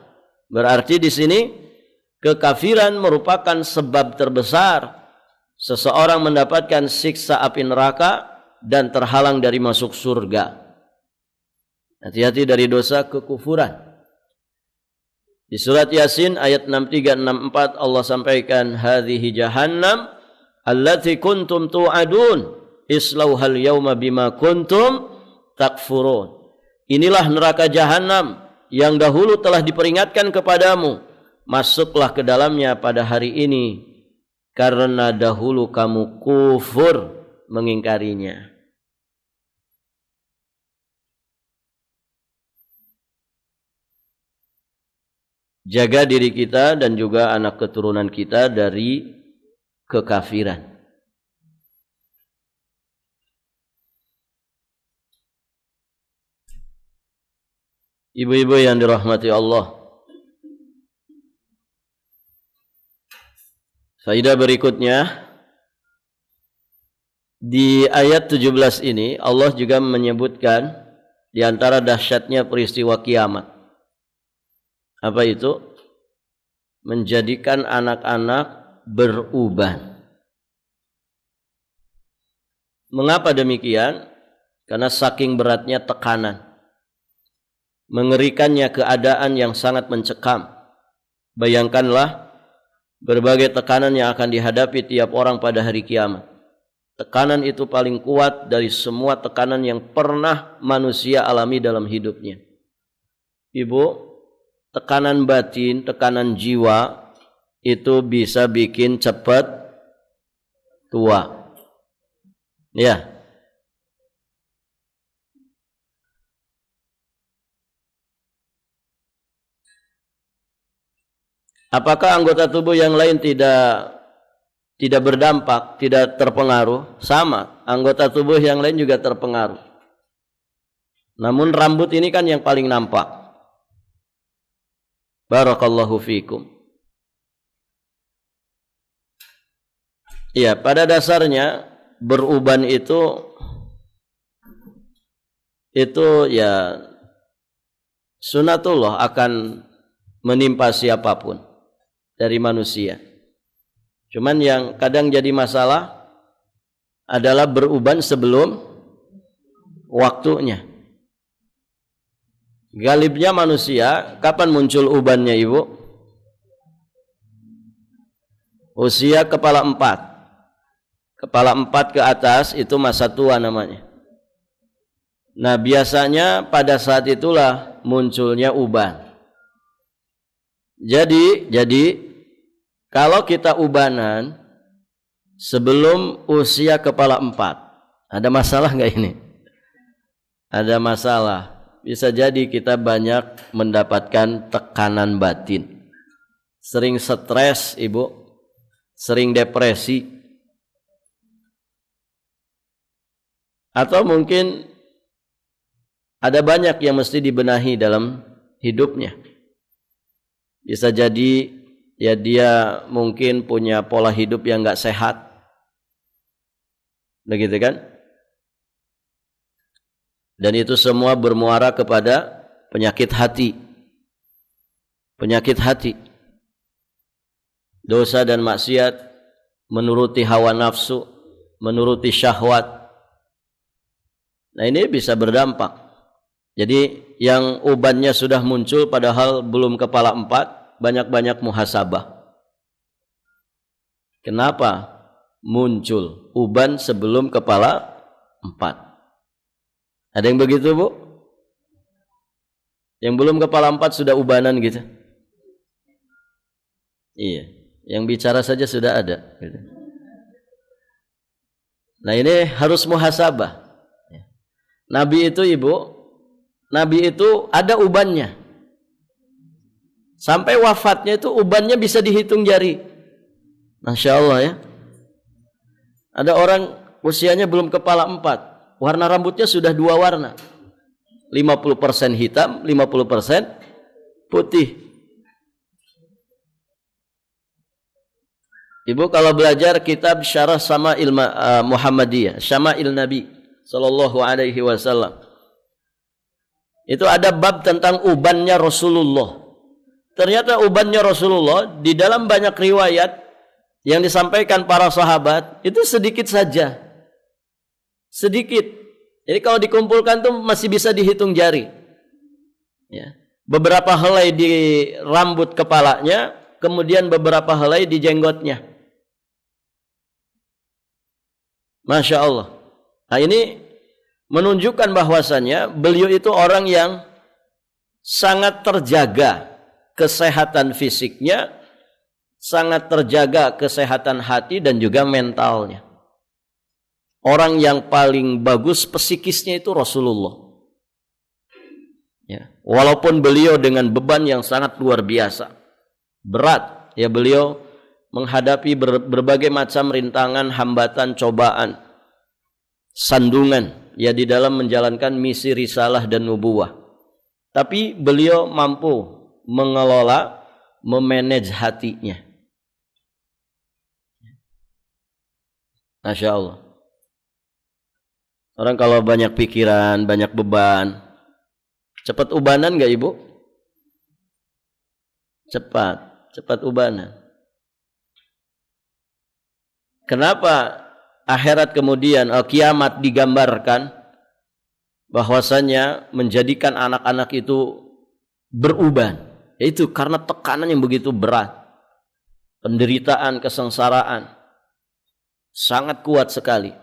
Berarti di sini kekafiran merupakan sebab terbesar seseorang mendapatkan siksa api neraka dan terhalang dari masuk surga. Hati-hati dari dosa kekufuran. Di surat Yasin ayat 63-64 Allah sampaikan, hadhihi jahannam allati kuntum tu'adun islauhal yawma bima kuntum takfurun. Inilah neraka jahanam yang dahulu telah diperingatkan kepadamu, masuklah ke dalamnya pada hari ini karena dahulu kamu kufur mengingkarinya. Jaga diri kita dan juga anak keturunan kita dari kekafiran. Ibu-ibu yang dirahmati Allah, faedah berikutnya, di ayat 17 ini Allah juga menyebutkan di antara dahsyatnya peristiwa kiamat. Apa itu? Menjadikan anak-anak beruban. Mengapa demikian? Karena saking beratnya tekanan, mengerikannya keadaan yang sangat mencekam. Bayangkanlah berbagai tekanan yang akan dihadapi tiap orang pada hari kiamat. Tekanan itu paling kuat dari semua tekanan yang pernah manusia alami dalam hidupnya. Ibu, tekanan batin, tekanan jiwa itu bisa bikin cepat tua. Ya. Apakah anggota tubuh yang lain tidak berdampak, tidak terpengaruh? Sama, anggota tubuh yang lain juga terpengaruh. Namun rambut ini kan yang paling nampak. Barakallahu fikum. Ya, pada dasarnya beruban itu ya sunatullah akan menimpa siapapun dari manusia. Cuman yang kadang jadi masalah adalah beruban sebelum waktunya. Galibnya manusia, kapan muncul ubannya, Ibu? Usia kepala 4. Kepala 4 ke atas itu masa tua namanya. Nah, biasanya pada saat itulah munculnya uban. Jadi kalau kita ubanan sebelum usia kepala 4, ada masalah nggak ini? Ada masalah. Bisa jadi kita banyak mendapatkan tekanan batin. Sering stres, Ibu. Sering depresi. Atau mungkin ada banyak yang mesti dibenahi dalam hidupnya. Bisa jadi ya dia mungkin punya pola hidup yang nggak sehat. Begitu kan? Dan itu semua bermuara kepada penyakit hati. Penyakit hati. Dosa dan maksiat, menuruti hawa nafsu, menuruti syahwat. Nah, ini bisa berdampak. Jadi yang ubannya sudah muncul padahal belum kepala 4, banyak-banyak muhasabah. Kenapa muncul uban sebelum kepala 4? Ada yang begitu, Bu? Yang belum kepala 4 sudah ubanan gitu? Iya, yang bicara saja sudah ada. Nah, ini harus muhasabah. Nabi itu, Ibu, Nabi itu ada ubannya. Sampai wafatnya itu ubannya bisa dihitung jari. Masya Allah ya. Ada orang usianya belum kepala 4. Warna rambutnya sudah 2 warna. 50% hitam, 50% putih. Ibu kalau belajar kitab Syarah Syama'il Muhammadiyah, Syama'il Nabi sallallahu alaihi wasallam. Itu ada bab tentang ubannya Rasulullah. Ternyata ubannya Rasulullah di dalam banyak riwayat yang disampaikan para sahabat itu sedikit saja. Sedikit. Jadi kalau dikumpulkan tuh masih bisa dihitung jari. Ya. beberapa helai di rambut kepalanya, kemudian beberapa helai di jenggotnya. Masya Allah. Nah, ini menunjukkan bahwasannya beliau itu orang yang sangat terjaga kesehatan fisiknya, sangat terjaga kesehatan hati dan juga mentalnya. Orang yang paling bagus psikisnya itu Rasulullah. Ya, walaupun beliau dengan beban yang sangat luar biasa, berat, ya beliau menghadapi berbagai macam rintangan, hambatan, cobaan, sandungan, ya di dalam menjalankan misi risalah dan nubuwah. Tapi beliau mampu mengelola, memanage hatinya. Masya Allah. Orang kalau banyak pikiran, banyak beban, cepat ubanan gak ibu? Cepat ubanan. Kenapa akhirat kemudian kiamat digambarkan bahwasanya menjadikan anak-anak itu beruban? Yaitu karena tekanan yang begitu berat, penderitaan, kesengsaraan sangat kuat sekali.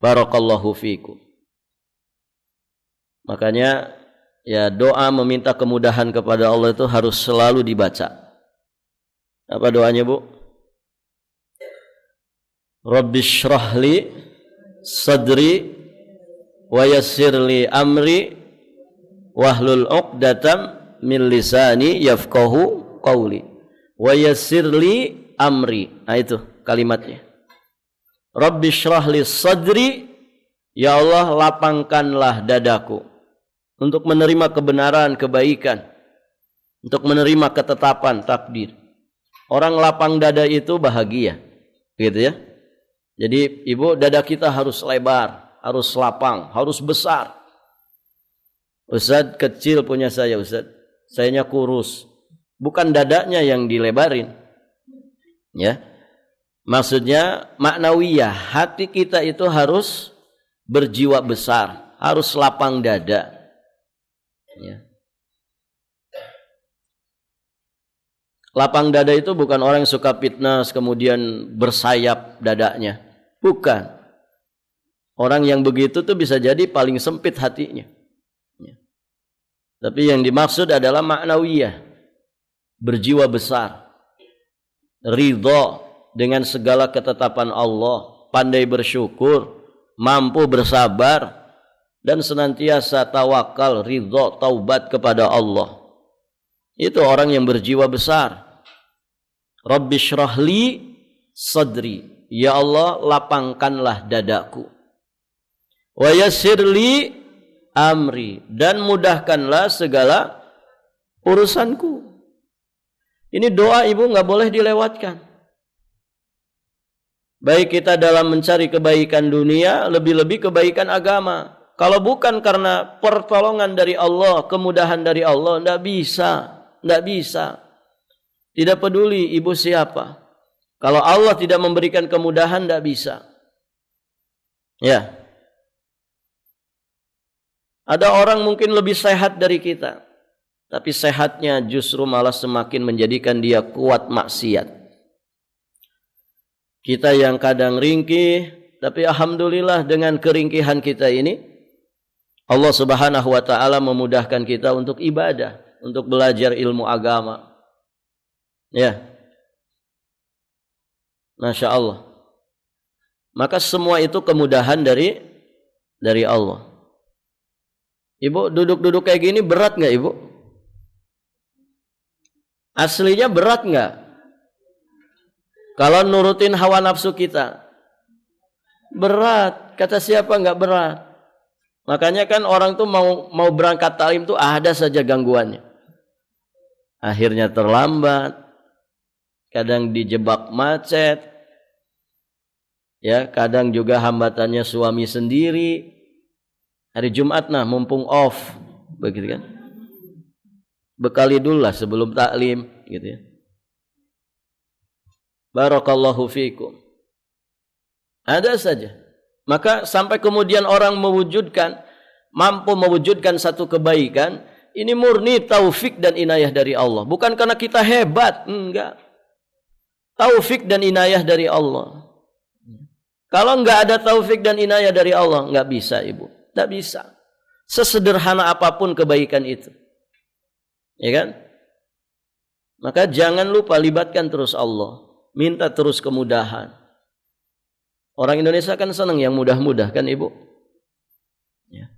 Barakallahu fiikum. Makanya ya doa meminta kemudahan kepada Allah itu harus selalu dibaca. Apa doanya, Bu? Rabbi shrahli sadri wa yassirli amri wahlul 'uqdatam min lisani yafqahu qawli wa yassirli amri. Nah itu kalimatnya. Rabbi shrahli sadri, ya Allah lapangkanlah dadaku untuk menerima kebenaran, kebaikan, untuk menerima ketetapan takdir. Orang lapang dada itu bahagia, gitu ya. Jadi ibu, dada kita harus lebar, harus lapang, harus besar. Ustaz, kecil punya saya Ustaz, sayanya kurus. Bukan dadanya yang dilebarin, ya. Maksudnya maknawiyah, hati kita itu harus berjiwa besar, harus lapang dada, ya. Lapang dada itu bukan orang yang suka fitness kemudian bersayap dadanya. Bukan. Orang yang begitu tuh bisa jadi paling sempit hatinya. Ya. Tapi yang dimaksud adalah maknawiyah. Berjiwa besar. Ridho dengan segala ketetapan Allah. Pandai bersyukur. Mampu bersabar. Dan senantiasa tawakal, ridho, taubat kepada Allah. Itu orang yang berjiwa besar. Rabbi shrahli sadri, ya Allah lapangkanlah dadaku. Wa yassirli amri, dan mudahkanlah segala urusanku. Ini doa ibu nggak boleh dilewatkan. Baik kita dalam mencari kebaikan dunia, lebih-lebih kebaikan agama. Kalau bukan karena pertolongan dari Allah, kemudahan dari Allah, tidak bisa. Tidak peduli ibu siapa. Kalau Allah tidak memberikan kemudahan, tidak bisa. Ya. Ada orang mungkin lebih sehat dari kita, tapi sehatnya justru malah semakin menjadikan dia kuat maksiat. Kita yang kadang ringkih, tapi alhamdulillah dengan keringkihan kita ini, Allah Subhanahu wa ta'ala memudahkan kita untuk ibadah, untuk belajar ilmu agama. Ya. Masya Allah. Maka semua itu kemudahan dari Allah. Ibu duduk-duduk kayak gini berat nggak ibu? Aslinya berat nggak? Kalau nurutin hawa nafsu kita, berat. Kata siapa nggak berat? Makanya kan orang tuh mau berangkat talim tuh ada saja gangguannya. Akhirnya terlambat, kadang dijebak macet, ya kadang juga hambatannya suami sendiri. Hari Jumat nah mumpung off, begitu kan? Bekali dulu lah sebelum taklim, gitu ya. Barakallahu fiikum. Ada saja. Maka sampai kemudian orang mampu mewujudkan satu kebaikan, Ini murni taufik dan inayah dari Allah. Bukan karena kita hebat, enggak. Taufik dan inayah dari Allah. Kalau enggak ada taufik dan inayah dari Allah, enggak bisa ibu. Enggak bisa. Sesederhana apapun kebaikan itu. Ya kan? Maka jangan lupa libatkan terus Allah. Minta terus kemudahan. Orang Indonesia kan senang yang mudah-mudah kan ibu? Ya.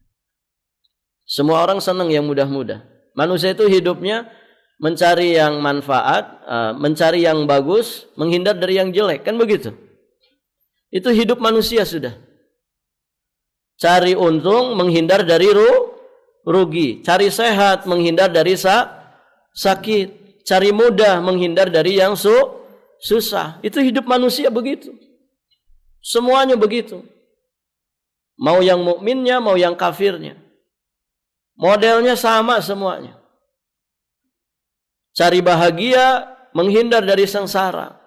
Semua orang senang yang mudah-mudah. Manusia itu hidupnya mencari yang manfaat, mencari yang bagus, menghindar dari yang jelek. Kan begitu? Itu hidup manusia sudah. Cari untung, menghindar dari rugi. Cari sehat, menghindar dari sakit. Cari mudah, menghindar dari yang susah. Itu hidup manusia begitu. Semuanya begitu. Mau yang mukminnya, mau yang kafirnya. Modelnya sama semuanya. Cari bahagia, menghindar dari sengsara.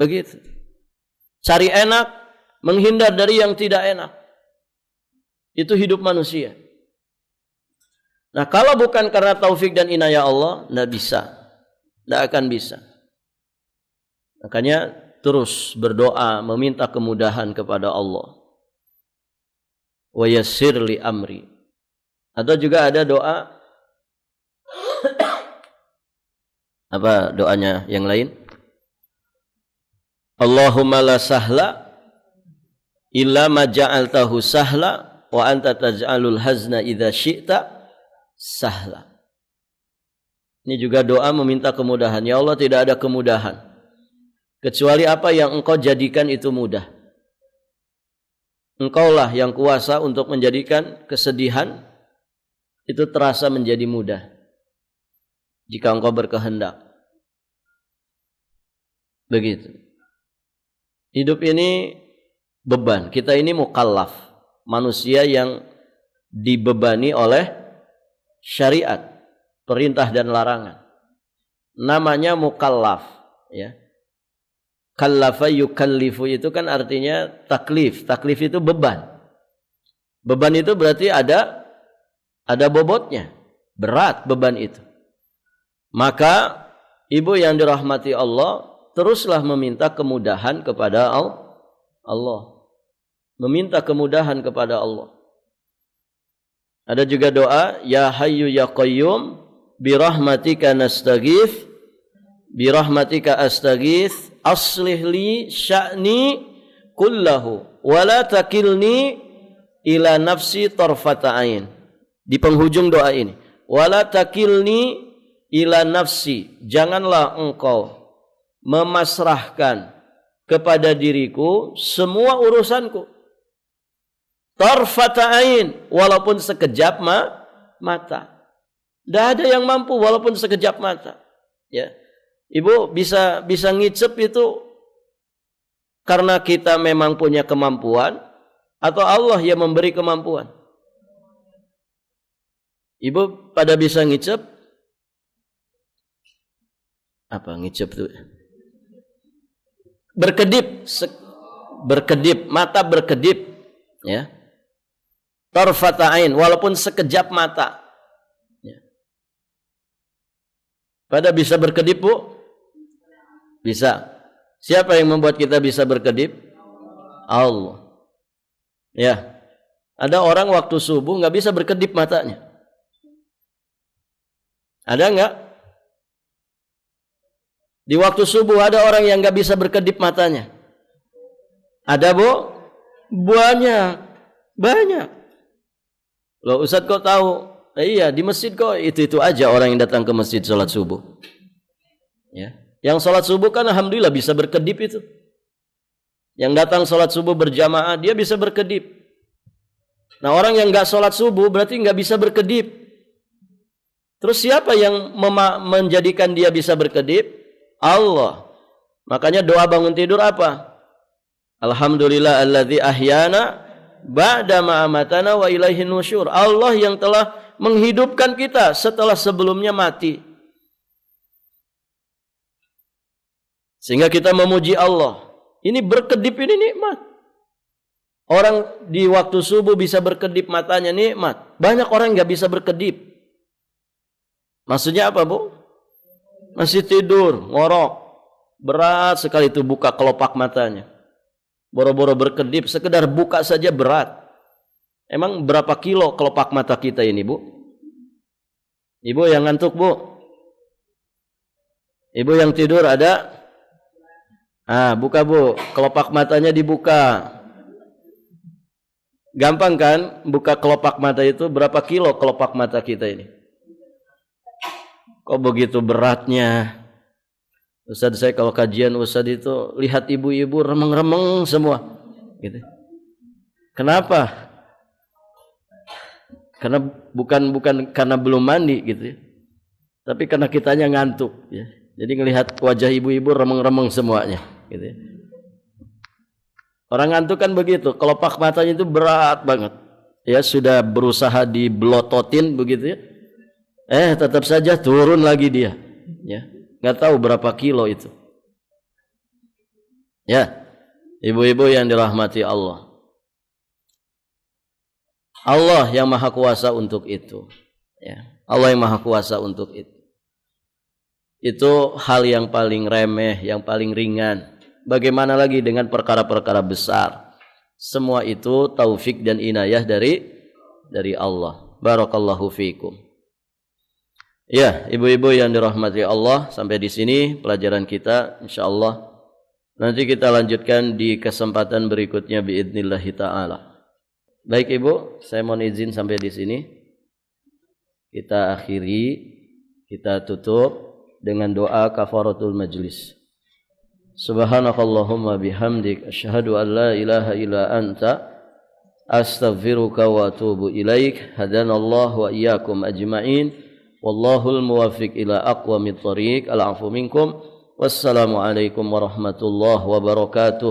Begitu. Cari enak, menghindar dari yang tidak enak. Itu hidup manusia. Nah, kalau bukan karena taufik dan inayah Allah, tidak bisa. Tidak akan bisa. Makanya terus berdoa, meminta kemudahan kepada Allah. Wa yassir li amri. Atau juga ada doa apa doanya yang lain? Allahumma la sahla illa ma ja'altahu sahla wa anta taj'alul hazna idza syi'ta sahla. Ini juga doa meminta kemudahan. Ya Allah, tidak ada kemudahan kecuali apa yang Engkau jadikan itu mudah. Engkaulah yang kuasa untuk menjadikan kesedihan itu terasa menjadi mudah jika Engkau berkehendak. Begitu. Hidup ini beban. Kita ini mukallaf, manusia yang dibebani oleh syariat, perintah dan larangan. Namanya mukallaf, ya. Kallafa yukallifu itu kan artinya taklif. Taklif itu beban. Beban itu berarti ada bobotnya. Berat beban itu. Maka ibu yang dirahmati Allah, teruslah meminta kemudahan kepada Allah. Meminta kemudahan kepada Allah. Ada juga doa, Ya Hayyu Ya Qayyum, birahmatika nastaghith, birahmatika astaghith, aslih li sya'ni kullahu, wala takilni ila nafsi tarfata ain. Di penghujung doa ini, wala takilni ila nafsi, janganlah engkau memasrahkan kepada diriku semua urusanku. Tarfata ain, walaupun sekejap mata. Tidak ada yang mampu walaupun sekejap mata. Ya, ibu bisa ngicep itu karena kita memang punya kemampuan atau Allah yang memberi kemampuan. Ibu pada bisa ngicep? Apa ngicep itu? Berkedip, mata berkedip, ya. Tarfata ain, walaupun sekejap mata. Ya. Pada bisa berkedip, Bu? Bisa. Siapa yang membuat kita bisa berkedip? Allah. Ya. Ada orang waktu subuh nggak bisa berkedip matanya. Ada nggak? Di waktu subuh ada orang yang nggak bisa berkedip matanya. Ada, Bu? Banyak. Loh, Ustadz kok tahu? Iya, di masjid kok itu aja orang yang datang ke masjid sholat subuh. Ya, yang sholat subuh kan alhamdulillah bisa berkedip itu. Yang datang sholat subuh berjamaah dia bisa berkedip. Nah, orang yang nggak sholat subuh berarti nggak bisa berkedip. Terus siapa yang menjadikan dia bisa berkedip? Allah. Makanya doa bangun tidur apa? Alhamdulillah alladzi ahyana ba'da ma amatana wa ilaihin nusyur. Allah yang telah menghidupkan kita setelah sebelumnya mati. Sehingga kita memuji Allah. Ini berkedip, ini nikmat. Orang di waktu subuh bisa berkedip matanya, nikmat. Banyak orang nggak bisa berkedip. Maksudnya apa, Bu? Masih tidur, ngorok. Berat sekali itu buka kelopak matanya. Boro-boro berkedip, sekedar buka saja berat. Emang berapa kilo kelopak mata kita ini, Bu? Ibu yang ngantuk, Bu? Ibu yang tidur ada? Buka, Bu. Kelopak matanya dibuka. Gampang kan buka kelopak mata itu? Berapa kilo kelopak mata kita ini? Kok begitu beratnya? Ustaz, saya kalau kajian Ustaz itu lihat ibu-ibu remeng-remeng semua gitu. Kenapa? Karena bukan karena belum mandi gitu ya. Tapi karena kitanya ngantuk ya. Jadi ngelihat wajah ibu-ibu remeng-remeng semuanya gitu ya. Orang ngantuk kan begitu, kelopak matanya itu berat banget. Ya sudah berusaha dibelototin begitu ya. Tetap saja turun lagi dia ya. Nggak tahu berapa kilo itu. Ya, ibu-ibu yang dirahmati Allah. Allah yang maha kuasa untuk itu. Ya, Allah yang maha kuasa untuk itu. Itu hal yang paling remeh, yang paling ringan. Bagaimana lagi dengan perkara-perkara besar? Semua itu taufik dan inayah dari Allah. Barakallahu fiikum. Ya, ibu-ibu yang dirahmati Allah, sampai di sini pelajaran kita, insyaallah. Nanti kita lanjutkan di kesempatan berikutnya biidznillah taala. Baik Ibu, saya mohon izin sampai di sini. Kita akhiri, kita tutup dengan doa kafaratul majlis. Subhanakallahumma bihamdik asyhadu an la ilaha illa anta astaghfiruka wa atubu ilaik. Hadanallahu wa iyyakum ajma'in. Wallahul muwaffiq ila aqwamit thoriq. Al-'afwu minkum. Wassalamu alaikum warahmatullahi wabarakatuh.